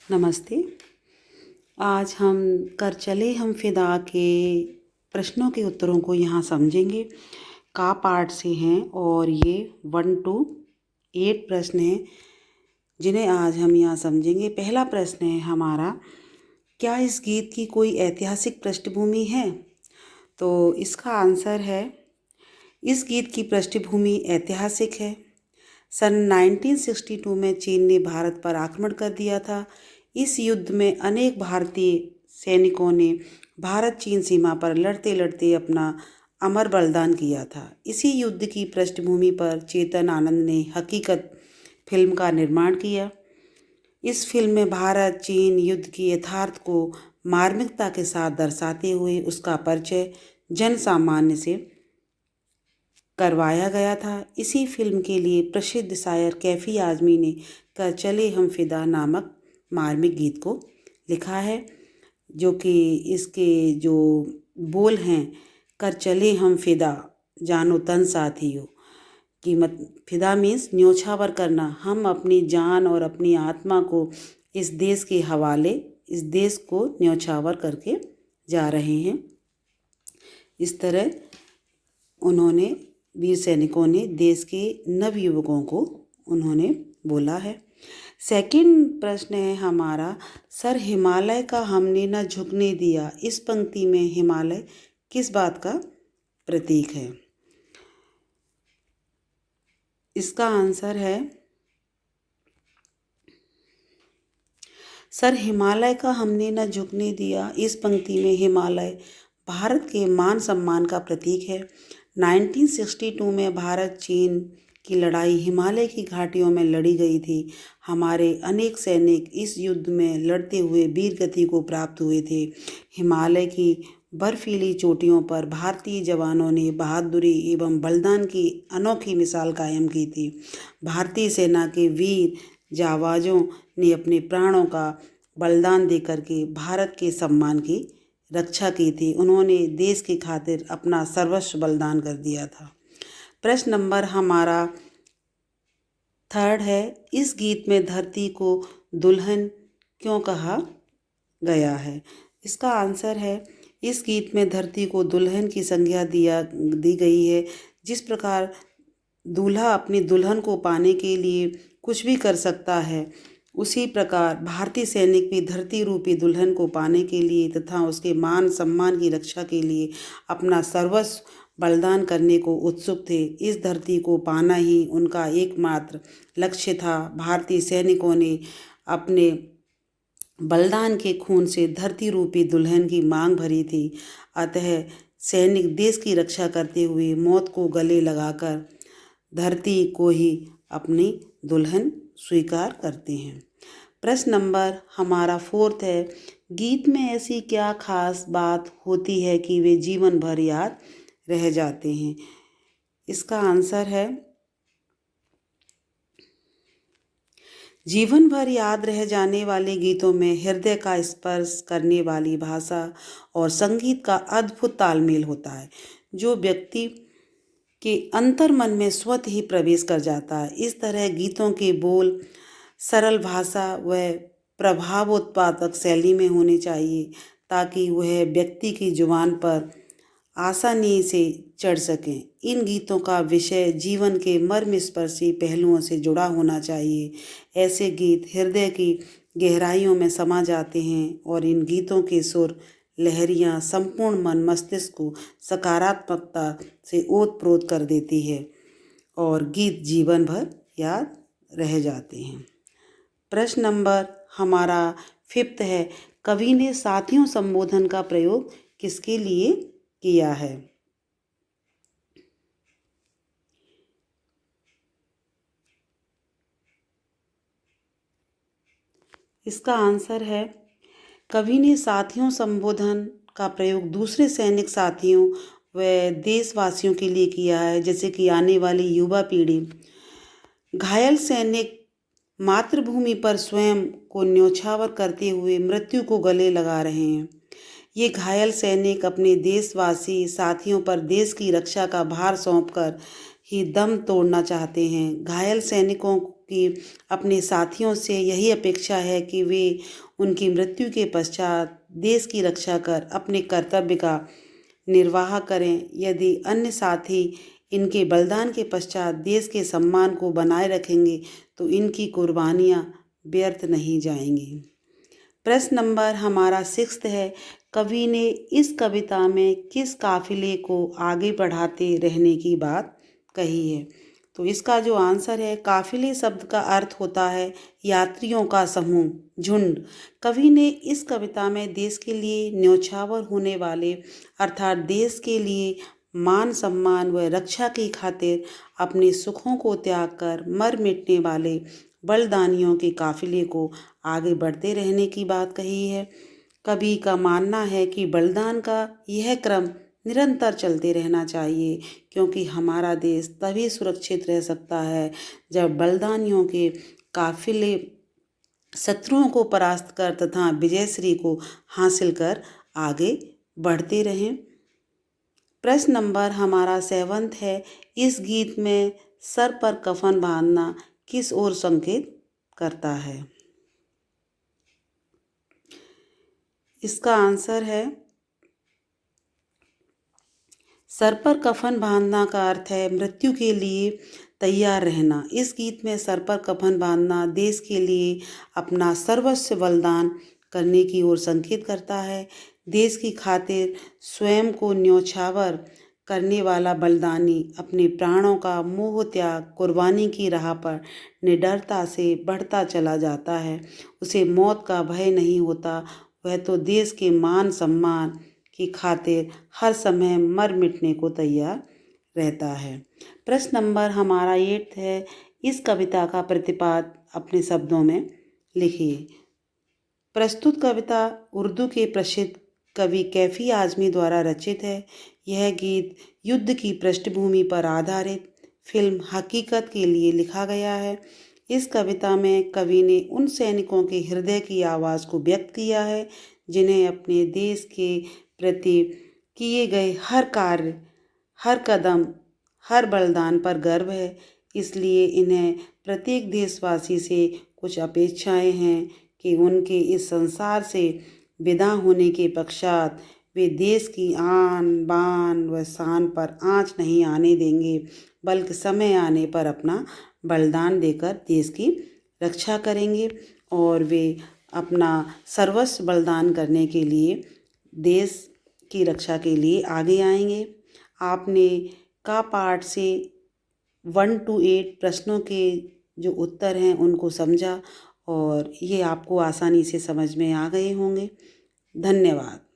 नमस्ते। आज हम कर चले हम फिदा के प्रश्नों के उत्तरों को यहाँ समझेंगे। का पाठ से हैं और ये 1 to 8 प्रश्न हैं जिन्हें आज हम यहाँ समझेंगे। पहला प्रश्न है हमारा, क्या इस गीत की कोई ऐतिहासिक पृष्ठभूमि है? तो इसका आंसर है, इस गीत की पृष्ठभूमि ऐतिहासिक है। सन 1962 में चीन ने भारत पर आक्रमण कर दिया था। इस युद्ध में अनेक भारतीय सैनिकों ने भारत चीन सीमा पर लड़ते लड़ते अपना अमर बलिदान किया था। इसी युद्ध की पृष्ठभूमि पर चेतन आनंद ने हकीकत फिल्म का निर्माण किया। इस फिल्म में भारत चीन युद्ध की यथार्थ को मार्मिकता के साथ दर्शाते हुए उसका परिचय जन सामान्य से करवाया गया था। इसी फिल्म के लिए प्रसिद्ध शायर कैफी आजमी ने कर चले हम फिदा नामक मार्मिक गीत को लिखा है, जो कि इसके जो बोल हैं, कर चले हम फिदा जानो तन साथियों, कि फिदा मीन्स न्योछावर करना। हम अपनी जान और अपनी आत्मा को इस देश के हवाले, इस देश को न्योछावर करके जा रहे हैं। इस तरह उन्होंने, वीर सैनिकों ने देश के नवयुवकों को उन्होंने बोला है। सेकंड प्रश्न है हमारा, सर हिमालय का हमने न झुकने दिया। इस पंक्ति में हिमालय किस बात का प्रतीक है? इसका आंसर है, सर हिमालय का हमने न झुकने दिया। इस पंक्ति में हिमालय भारत के मान सम्मान का प्रतीक है। 1962 में भारत चीन की लड़ाई हिमालय की घाटियों में लड़ी गई थी। हमारे अनेक सैनिक इस युद्ध में लड़ते हुए वीर गति को प्राप्त हुए थे। हिमालय की बर्फीली चोटियों पर भारतीय जवानों ने बहादुरी एवं बलिदान की अनोखी मिसाल कायम की थी। भारतीय सेना के वीर जांबाजों ने अपने प्राणों का बलिदान देकर के भारत के सम्मान की रक्षा की थी। उन्होंने देश की खातिर अपना सर्वस्व बलिदान कर दिया था। प्रश्न नंबर हमारा थर्ड है, इस गीत में धरती को दुल्हन क्यों कहा गया है? इसका आंसर है, इस गीत में धरती को दुल्हन की संज्ञा दी गई है। जिस प्रकार दूल्हा अपनी दुल्हन को पाने के लिए कुछ भी कर सकता है, उसी प्रकार भारतीय सैनिक भी धरती रूपी दुल्हन को पाने के लिए तथा उसके मान सम्मान की रक्षा के लिए अपना सर्वस्व बलिदान करने को उत्सुक थे। इस धरती को पाना ही उनका एकमात्र लक्ष्य था। भारतीय सैनिकों ने अपने बलिदान के खून से धरती रूपी दुल्हन की मांग भरी थी। अतः सैनिक देश की रक्षा करते हुए मौत को गले लगाकर धरती को ही अपनी दुल्हन स्वीकार करते हैं। प्रश्न नंबर हमारा फोर्थ है, गीत में ऐसी क्या खास बात होती है कि वे जीवन भर याद रह जाते हैं? इसका आंसर है, जीवन भर याद रह जाने वाले गीतों में हृदय का स्पर्श करने वाली भाषा और संगीत का अद्भुत तालमेल होता है, जो व्यक्ति के अंतर मन में स्वतः ही प्रवेश कर जाता है। इस तरह गीतों के बोल सरल भाषा व प्रभाव उत्पादक शैली में होने चाहिए, ताकि वह व्यक्ति की जुबान पर आसानी से चढ़ सकें। इन गीतों का विषय जीवन के मर्मस्पर्शी पहलुओं से जुड़ा होना चाहिए। ऐसे गीत हृदय की गहराइयों में समा जाते हैं और इन गीतों के सुर लहरियाँ संपूर्ण मन मस्तिष्क को सकारात्मकता से ओतप्रोत कर देती है और गीत जीवन भर याद रह जाते हैं। प्रश्न नंबर हमारा फिफ्थ है, कवि ने साथियों संबोधन का प्रयोग किसके लिए किया है? इसका आंसर है, कवि ने साथियों संबोधन का प्रयोग दूसरे सैनिक साथियों व देशवासियों के लिए किया है, जैसे कि आने वाली युवा पीढ़ी। घायल सैनिक मातृभूमि पर स्वयं को न्योछावर करते हुए मृत्यु को गले लगा रहे हैं। ये घायल सैनिक अपने देशवासी साथियों पर देश की रक्षा का भार सौंपकर ही दम तोड़ना चाहते हैं। घायल सैनिकों की अपने साथियों से यही अपेक्षा है कि वे उनकी मृत्यु के पश्चात देश की रक्षा कर अपने कर्तव्य का निर्वाह करें। यदि अन्य साथी इनके बलिदान के पश्चात देश के सम्मान को बनाए रखेंगे तो इनकी कुर्बानियाँ व्यर्थ नहीं जाएंगी। प्रश्न नंबर हमारा 6 है, कवि ने इस कविता में किस काफिले को आगे बढ़ाते रहने की बात कही है? तो इसका जो आंसर है, काफिले शब्द का अर्थ होता है यात्रियों का समूह, झुंड। कवि ने इस कविता में देश के लिए न्योछावर होने वाले अर्थात देश के लिए मान सम्मान व रक्षा की खातिर अपने सुखों को त्याग कर मर मिटने वाले बलिदानियों के काफिले को आगे बढ़ते रहने की बात कही है। कवि का मानना है कि बलिदान का यह क्रम निरंतर चलते रहना चाहिए, क्योंकि हमारा देश तभी सुरक्षित रह सकता है जब बलिदानियों के काफिले शत्रुओं को परास्त कर तथा विजयश्री को हासिल कर आगे बढ़ते रहें। प्रश्न नंबर हमारा 7 है, इस गीत में सर पर कफन बांधना किस ओर संकेत करता है? इसका आंसर है, सर पर कफन बांधना का अर्थ है मृत्यु के लिए तैयार रहना। इस गीत में सर पर कफन बांधना देश के लिए अपना सर्वस्व बलिदान करने की ओर संकेत करता है। देश की खातिर स्वयं को न्योछावर करने वाला बलिदानी अपने प्राणों का मोह त्याग कुर्बानी की राह पर निडरता से बढ़ता चला जाता है। उसे मौत का भय नहीं होता, वह तो देश के मान सम्मान की खातिर हर समय मर मिटने को तैयार रहता है। प्रश्न नंबर हमारा 8 है, इस कविता का प्रतिपाद अपने शब्दों में लिखिए। प्रस्तुत कविता उर्दू के प्रसिद्ध कवि कैफी आजमी द्वारा रचित है। यह गीत युद्ध की पृष्ठभूमि पर आधारित फिल्म हकीकत के लिए लिखा गया है। इस कविता में कवि ने उन सैनिकों के हृदय की आवाज़ को व्यक्त किया है जिन्हें अपने देश के प्रति किए गए हर कार्य, हर कदम, हर बलिदान पर गर्व है। इसलिए इन्हें प्रत्येक देशवासी से कुछ अपेक्षाएं हैं कि उनके इस संसार से विदा होने के पश्चात वे देश की आन बान व शान पर आँच नहीं आने देंगे, बल्कि समय आने पर अपना बलिदान देकर देश की रक्षा करेंगे और वे अपना सर्वस्व बलिदान करने के लिए देश की रक्षा के लिए आगे आएंगे। आपने का पाठ से 1 to 8 प्रश्नों के जो उत्तर हैं उनको समझा और ये आपको आसानी से समझ में आ गए होंगे। धन्यवाद।